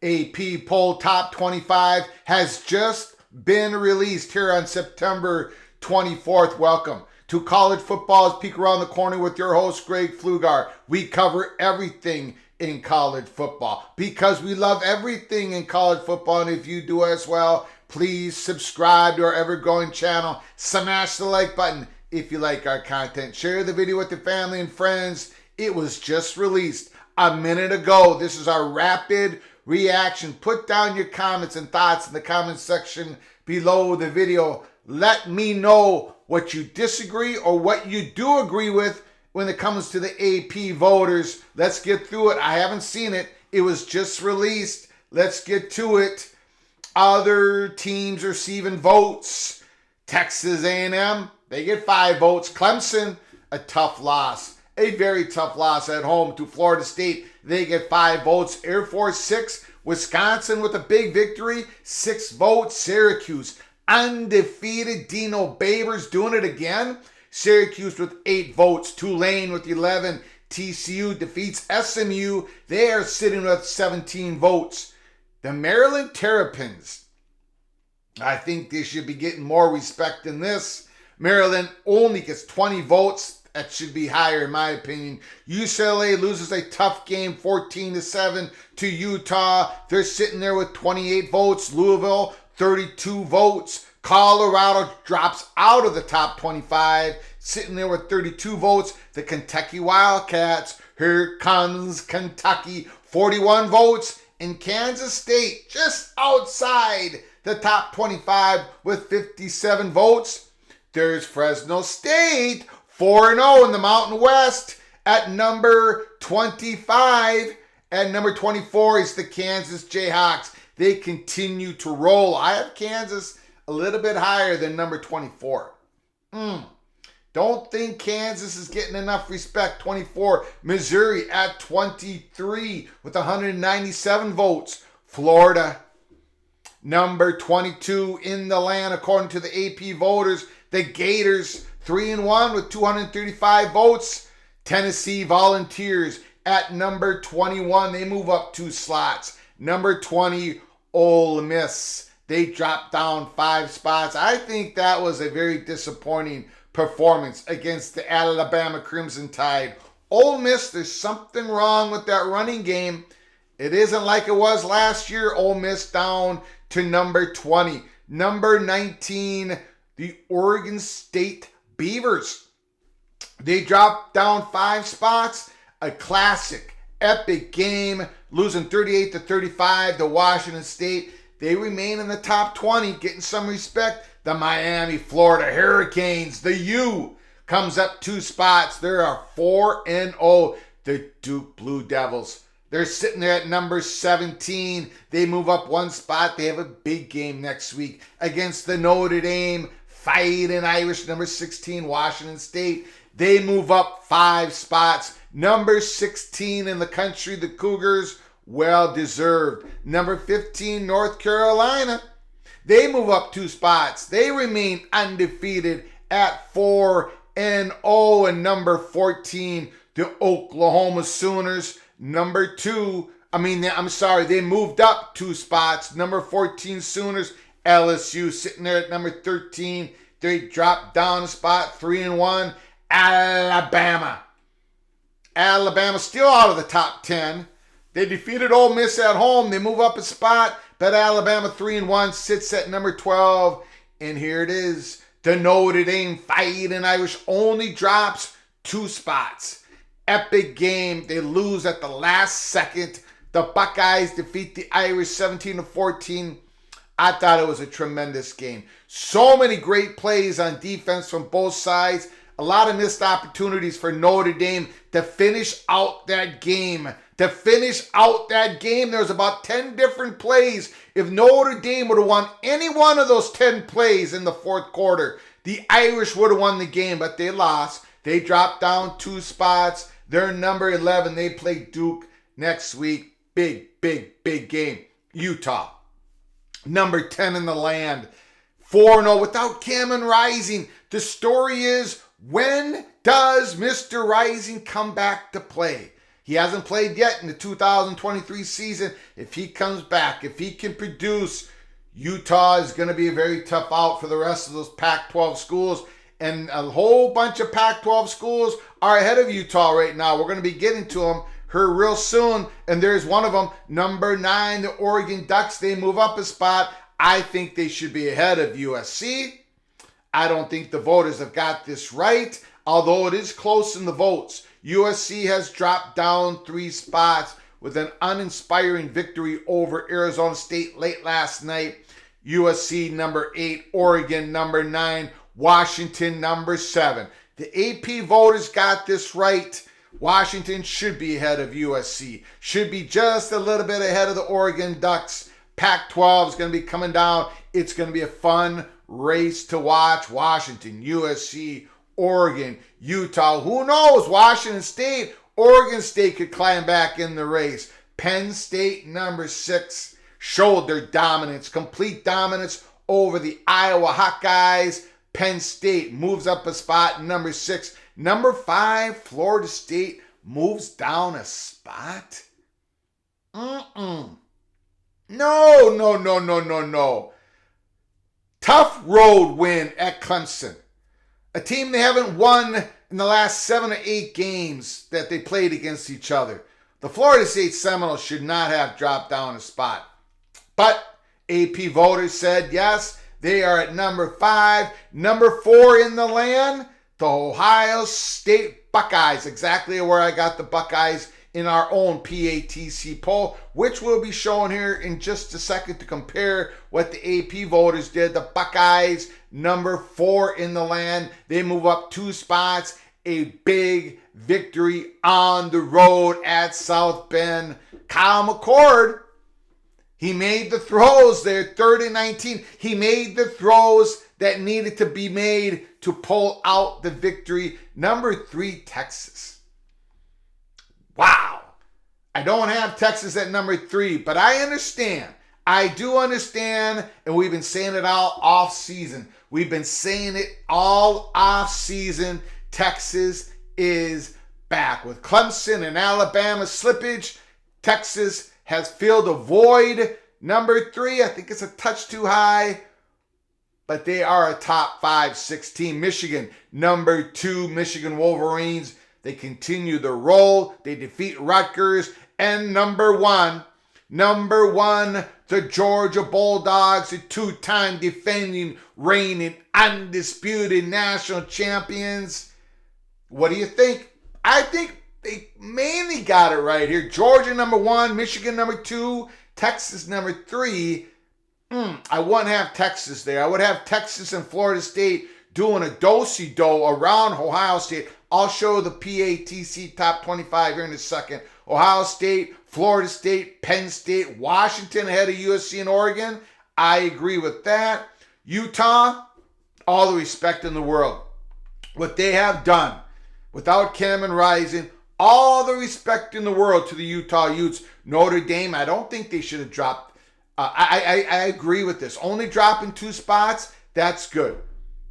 AP poll top 25 has just been released here on September 24th. Welcome to College Football's Peek Around the Corner with your host, Greg Pflugar. We cover everything in college football because we love everything in college football. And if you do as well, please subscribe to our ever-growing channel. Smash the like button if you like our content. Share the video with your family and friends. It was just released a minute ago. This is our rapid reaction. Put down your comments and thoughts in the comment section below the video. Let me know what you disagree or what you do agree with when it comes to the AP voters. Let's get through it. I haven't seen it. It was just released. Let's get to it. Other teams receiving votes. Texas A&M, they get 5 votes. Clemson, a tough loss. A very tough loss at home to Florida State. They get 5 votes. Air Force 6. Wisconsin with a big victory. 6 votes. Syracuse, undefeated. Dino Babers doing it again. Syracuse with 8 votes. Tulane with 11. TCU defeats SMU. They are sitting with 17 votes. The Maryland Terrapins, I think they should be getting more respect than this. Maryland only gets 20 votes. That should be higher in my opinion. UCLA loses a tough game 14-7 to Utah. They're sitting there with 28 votes. Louisville, 32 votes. Colorado drops out of the top 25, sitting there with 32 votes. The Kentucky Wildcats, here comes Kentucky, 41 votes. And Kansas State, just outside the top 25 with 57 votes. There's Fresno State, 4-0 in the Mountain West at number 25. At number 24 is the Kansas Jayhawks. They continue to roll. I have Kansas a little bit higher than number 24. Don't think Kansas is getting enough respect. 24. Missouri at 23 with 197 votes. Florida, number 22 in the land according to the AP voters. The Gators, 3-1 with 235 votes. Tennessee Volunteers at number 21. They move up 2 slots. Number 20, Ole Miss. They drop down 5 spots. I think that was a very disappointing performance against the Alabama Crimson Tide. Ole Miss, there's something wrong with that running game. It isn't like it was last year. Ole Miss down to number 20. Number 19, the Oregon State Beavers. They dropped down 5 spots. A classic, epic game, losing 38-35 to Washington State. They remain in the top 20, getting some respect. The Miami, Florida Hurricanes, the U, comes up 2 spots. They are 4-0. The Duke Blue Devils, they're sitting there at number 17. They move up 1 spot. They have a big game next week against the Notre Dame Fighting Irish, number 16, Washington State. They move up 5 spots. Number 16 in the country, the Cougars, well deserved. Number 15, North Carolina. They move up 2 spots. They remain undefeated at 4-0. And number 14, the Oklahoma Sooners. Number 2, they moved up 2 spots. Number 14, Sooners. LSU sitting there at number 13. They dropped down a spot, 3-1. Alabama still out of the top 10. They defeated Ole Miss at home. They move up a spot, but Alabama 3-1 sits at number 12. And here it is. The Notre Dame Fighting Irish only drops 2 spots. Epic game. They lose at the last second. The Buckeyes defeat the Irish 17-14. I thought it was a tremendous game. So many great plays on defense from both sides. A lot of missed opportunities for Notre Dame to finish out that game. There was about 10 different plays. If Notre Dame would have won any one of those 10 plays in the 4th quarter, the Irish would have won the game, but they lost. They dropped down 2 spots. They're number 11. They play Duke next week. Big game. Utah, number 10 in the land. 4-0 without Cameron Rising. The story is, when does Mr. Rising come back to play? He hasn't played yet in the 2023 season. If he comes back, if he can produce, Utah is going to be a very tough out for the rest of those Pac-12 schools. And a whole bunch of Pac-12 schools are ahead of Utah right now. We're going to be getting to them here real soon. And there's one of them, number 9, the Oregon Ducks. They move up a spot. I think they should be ahead of USC. I don't think the voters have got this right, although it is close in the votes. USC has dropped down 3 spots with an uninspiring victory over Arizona State late last night. USC number 8, Oregon number 9, Washington number 7. The AP voters got this right. Washington should be ahead of USC. Should be just a little bit ahead of the Oregon Ducks. Pac-12 is going to be coming down. It's going to be a fun race to watch. Washington, USC, Oregon, Utah. Who knows? Washington State, Oregon State could climb back in the race. Penn State, number 6, showed their dominance, complete dominance over the Iowa Hawkeyes. Penn State moves up a spot, number 6. Number 5, Florida State moves down a spot. No. Tough road win at Clemson. A team they haven't won in the last 7 or 8 games that they played against each other. The Florida State Seminoles should not have dropped down a spot. But AP voters said yes, they are at number 5. Number 4 in the land, the Ohio State Buckeyes. Exactly where I got the Buckeyes in our own PATC poll, which we'll be showing here in just a second to compare what the AP voters did. The Buckeyes, number 4 in the land. They move up 2 spots. A big victory on the road at South Bend. Kyle McCord, he made the throws there, 3rd and 19. He made the throws that needed to be made to pull out the victory. Number 3, Texas. Wow. I don't have Texas at number 3, but I understand. I do understand, and we've been saying it all off season. We've been saying it all off season. Texas is back. With Clemson and Alabama slippage, Texas has filled a void. Number 3, I think it's a touch too high, but they are a top 5-6 team. Michigan, number 2, Michigan Wolverines. They continue the roll. They defeat Rutgers. And number 1, the Georgia Bulldogs, the 2-time defending, reigning, undisputed national champions. What do you think? I think they mainly got it right here. Georgia number 1, Michigan number 2, Texas number 3. I wouldn't have Texas there. I would have Texas and Florida State doing a do-si-do around Ohio State. I'll show the PATC top 25 here in a second. Ohio State, Florida State, Penn State, Washington ahead of USC and Oregon. I agree with that. Utah, all the respect in the world. What they have done without Cameron Rising, all the respect in the world to the Utah Utes. Notre Dame, I don't think they should have dropped. I agree with this. Only dropping 2 spots, that's good.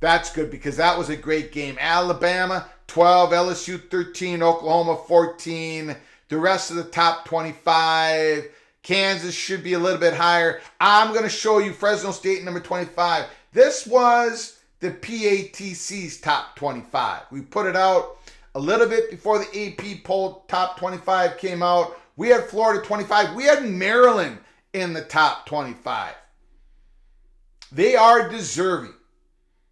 That's good because that was a great game. Alabama, 12, LSU 13, Oklahoma 14. The rest of the top 25. Kansas should be a little bit higher. I'm going to show you Fresno State number 25. This was the PATC's top 25. We put it out a little bit before the AP poll top 25 came out. We had Florida 25. We had Maryland in the top 25. They are deserving.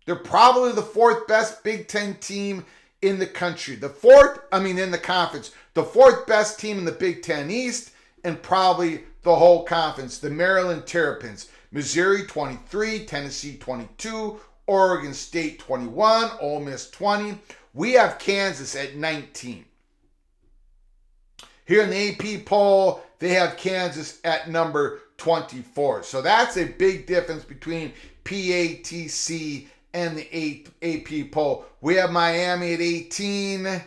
They're probably the 4th best Big Ten team in the country. In the conference. The 4th best team in the Big Ten East and probably the whole conference. The Maryland Terrapins. Missouri 23, Tennessee 22, Oregon State 21, Ole Miss 20. We have Kansas at 19. Here in the AP poll, they have Kansas at number 24. So that's a big difference between PATC and the AP poll. We have Miami at 18.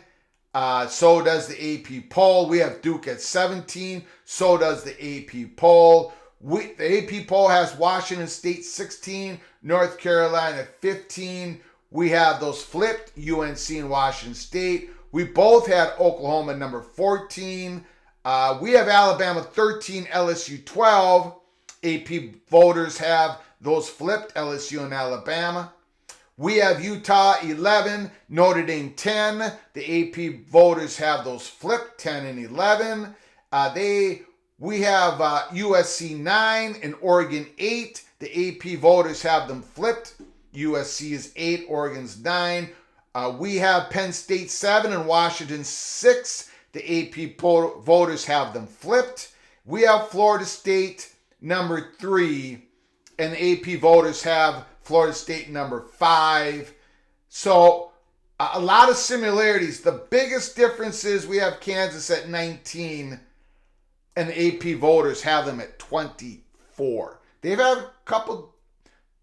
So does the AP poll. We have Duke at 17. So does the AP poll. The AP poll has Washington State 16, North Carolina 15. We have those flipped, UNC and Washington State. We both had Oklahoma number 14. We have Alabama 13, LSU 12. AP voters have those flipped, LSU and Alabama. We have Utah 11, Notre Dame 10. The AP voters have those flipped, 10 and 11. We have USC 9 and Oregon 8. The AP voters have them flipped. USC is 8, Oregon's 9. We have Penn State 7 and Washington 6. The AP voters have them flipped. We have Florida State number 3, and the AP voters have Florida State number 5. So a lot of similarities. The biggest difference is we have Kansas at 19, and the AP voters have them at 24. They've had a couple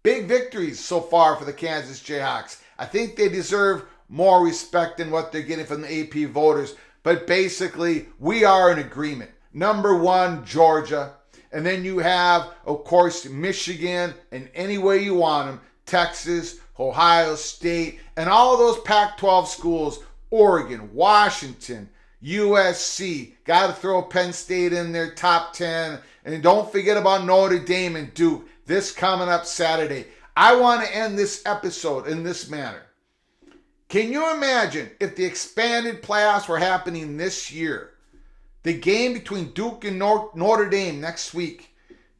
big victories so far for the Kansas Jayhawks. I think they deserve more respect than what they're getting from the AP voters. But basically, we are in agreement. Number 1, Georgia. And then you have, of course, Michigan, and any way you want them, Texas, Ohio State, and all those Pac-12 schools, Oregon, Washington, USC. Got to throw Penn State in their top 10. And don't forget about Notre Dame and Duke. This coming up Saturday. I want to end this episode in this manner. Can you imagine if the expanded playoffs were happening this year? The game between Duke and Notre Dame next week,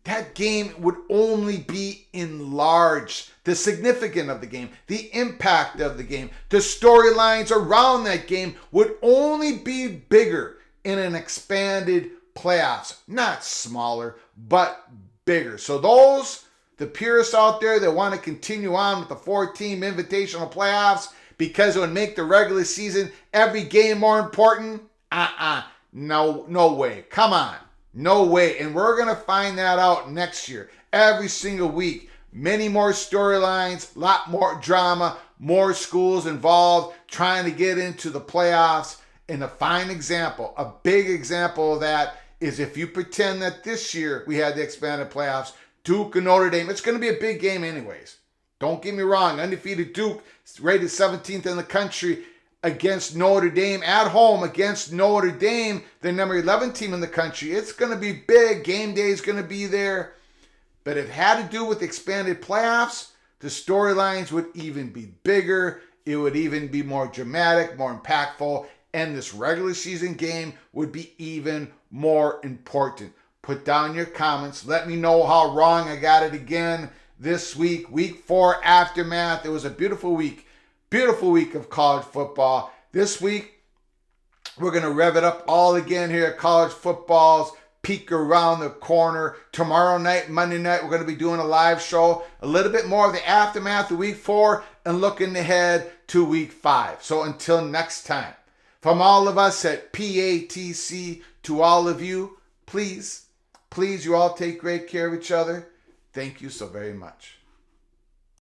that game would only be enlarged. The significance of the game, the impact of the game, the storylines around that game would only be bigger in an expanded playoffs. Not smaller, but bigger. So the purists out there that want to continue on with the 4-team invitational playoffs because it would make the regular season every game more important, no way. Come on. No way. And we're going to find that out next year. Every single week. Many more storylines, a lot more drama, more schools involved trying to get into the playoffs. And a fine example, a big example of that is if you pretend that this year we had the expanded playoffs, Duke and Notre Dame, it's going to be a big game anyways. Don't get me wrong. Undefeated Duke, rated 17th in the country, against Notre Dame at home against Notre Dame, the number 11 team in the country. It's going to be big. Game day is going to be there. But if it had to do with expanded playoffs, the storylines would even be bigger. It would even be more dramatic, more impactful. And this regular season game would be even more important. Put down your comments. Let me know how wrong I got it again this week. Week 4 aftermath. It was a beautiful week. Beautiful week of college football. This week, we're going to rev it up all again here at College Football's Peek Around the Corner. Tomorrow night, Monday night, we're going to be doing a live show. A little bit more of the aftermath of Week 4 and looking ahead to Week 5. So until next time, from all of us at PATC to all of you, please you all take great care of each other. Thank you so very much.